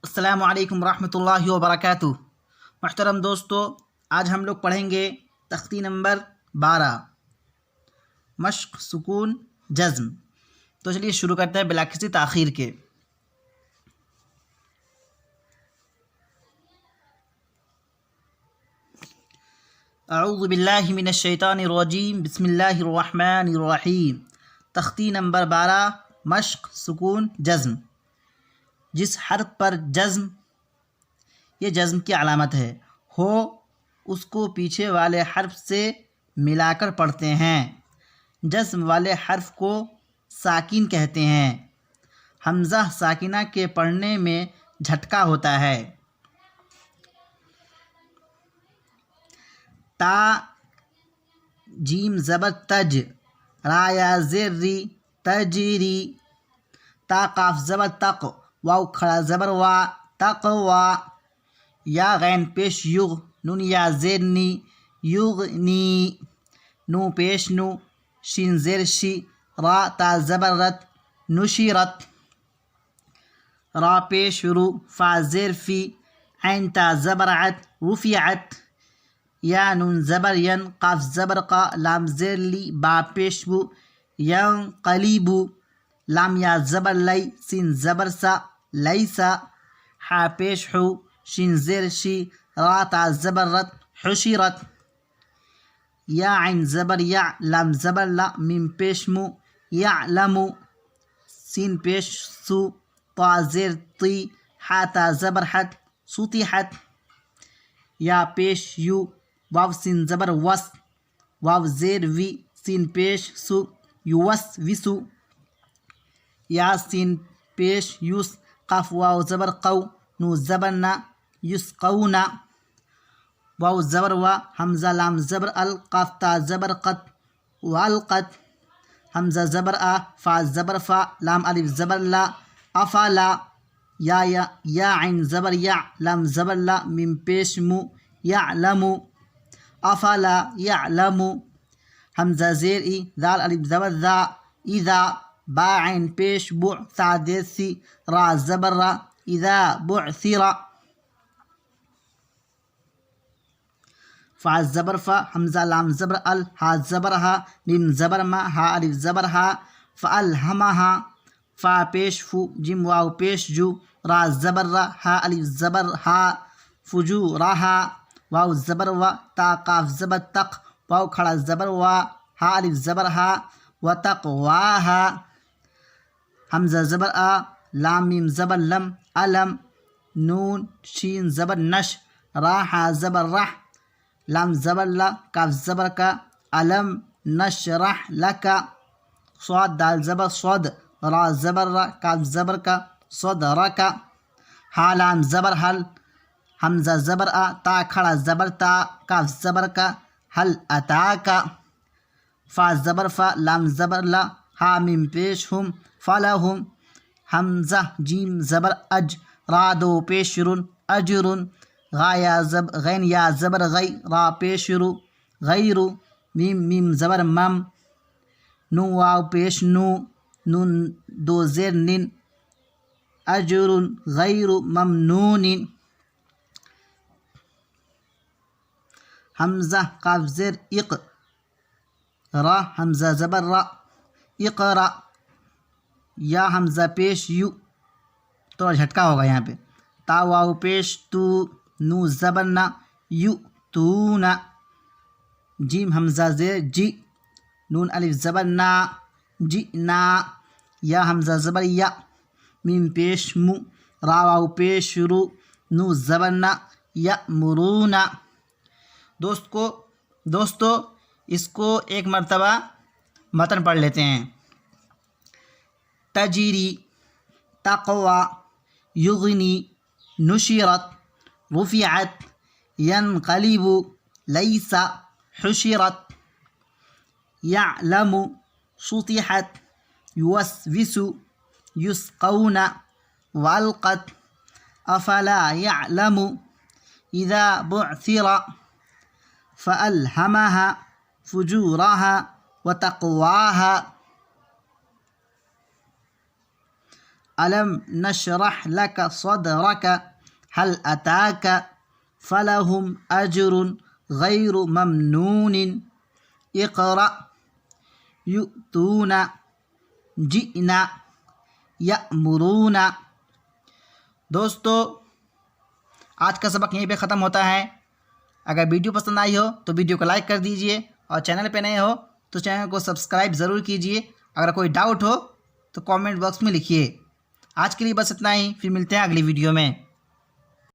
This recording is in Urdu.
السلام علیکم ورحمۃ اللہ وبرکاتہ۔ محترم دوستو، آج ہم لوگ پڑھیں گے تختی نمبر 12 مشق سکون جزم۔ تو چلیے شروع کرتے ہیں بلا کسی تاخیر کے۔ اعوذ باللہ من الشیطان الرجیم، بسم اللہ الرحمن الرحیم۔ تختی نمبر 12 مشق سکون جزم۔ جس حرف پر جزم، یہ جزم کی علامت ہے، ہو اس کو پیچھے والے حرف سے ملا کر پڑھتے ہیں۔ جزم والے حرف کو ساکن کہتے ہیں۔ حمزہ ساکنہ کے پڑھنے میں جھٹکا ہوتا ہے۔ تا جیم زبر تج، را یا زیر ری تجری۔ تا قاف زبر تق، واو کھڑا زبر وا تقوا۔ یا غین پیش یغ، نون یا زیر نی یغنی۔ نو پیش نو، شین زیر شی، را تا زبر رت نشرت۔ را پیش رو، فا زیر فی، عین تا زبر عت رفعت۔ یا نون زبر ین، قاف زبر قا، لام زیر لی، با پیش بو ینقلبو۔ لام یا زبر لی، سین زبر سا لیسا۔ حا پیش حو، شین زیر شی، را تا زبر رت حشرت۔ یا عین زبر یا، لام زبر لا، میم پیش مو یعلمو۔ سین پیش سو، طا زیر طی، حا تا زبر حت سطحت۔ یا پیش یو، واو سین زبر وس، واو زیر وی، سین پیش سو یوسوسو۔ یا سین پیش یوس، قاف واو زبر قو، نو زبر نا یسقونا۔ واو زبر وا، حمزہ لام زبر ال، قاف تا زبر قط والقت۔ حمزہ زبر آ، فا زبر فا، لام الف زبر لا افلا۔ یا عین زبر یا، لام زبر لا، میم پیش مو یعلمو۔ افلا یعلمو۔ حمزہ زیر ای، ذال الف زبر ذا اذا۔ با عین پیش بو، ثا زیر سی، را زبر را، اذا بعثر۔ فا زبر فا، حمزہ لام زبر ال، ہا زبر ہا، میم زبر ما، ہا الف زبر ہا، فالہمہا۔ فا پیش فو، جیم واو پیش جو، را زبر را، ہا الف زبر ہا، فجورہا۔ واو زبر وا، تا قاف زبر تق، واو کھڑا زبر وا، ہا الف زبر ہا، وتقواہا۔ حمزہ زبر آ، لام میم زبر لم علم۔ نون شین زبر نش، را ہا زبر رح، لام زبر لا، کاف زبر کا، علم نشرح لکا۔ صاد دال زبر صد، را زبر را، کاف زبر کا، صدرکا۔ ہا لام زبر حل، حمزہ زبر آ، تا کھڑا زبر تا، کاف زبر کا، حل اتاکا۔ فا زبر فا، لام زبر لا، ہا میم پیش ہم، فلہم۔ حمزہ جیم زبر اج، را دو پیش رن اجرن۔ غین یا زبر غی، را پیش رو غیرو۔ میم زبر مم، نو واو پیش نو، نون دو زیر نن، اجر غیر ممنون۔ حمزہ قاف زیر اق، را حمزہ زبر را، اقرا۔ یا حمزہ پیش یو، تھوڑا جھٹکا ہوگا یہاں پہ، تا واو پیش تو، نو زبر نا یو تونا۔ جیم حمزہ زیر جی، نون الف زبر نا، جئنا۔ یا حمزہ زبر یا، میم پیش مو، را واو پیش رو، نو زبر نا یأمرونا۔ دوستو اس کو ایک مرتبہ متن پڑھ لیتے ہیں۔ تجری، تقوی، یغنی، نشرت، رفعت، ینقلب، لیس، حشرت، یعلم، سطحت، یوسوس، یسقون، والقت، افلا یعلم، اذا بعثر، فألہمہا فجورہا وتقواہا۔ الم نشرح لك صدرك هل أتاك فلهم أجر غير ممنون اقرأ يؤتون جئنا یأمرون۔ دوستو آج کا سبق یہیں پہ ختم ہوتا ہے۔ اگر ویڈیو پسند آئی ہو تو ویڈیو کو لائک کر دیجئے، اور چینل پہ نئے ہو تو چینل کو سبسکرائب ضرور کیجئے۔ اگر کوئی ڈاؤٹ ہو تو کامنٹ باکس میں لکھیے۔ آج کے لیے بس اتنا ہی، پھر ملتے ہیں اگلی ویڈیو میں۔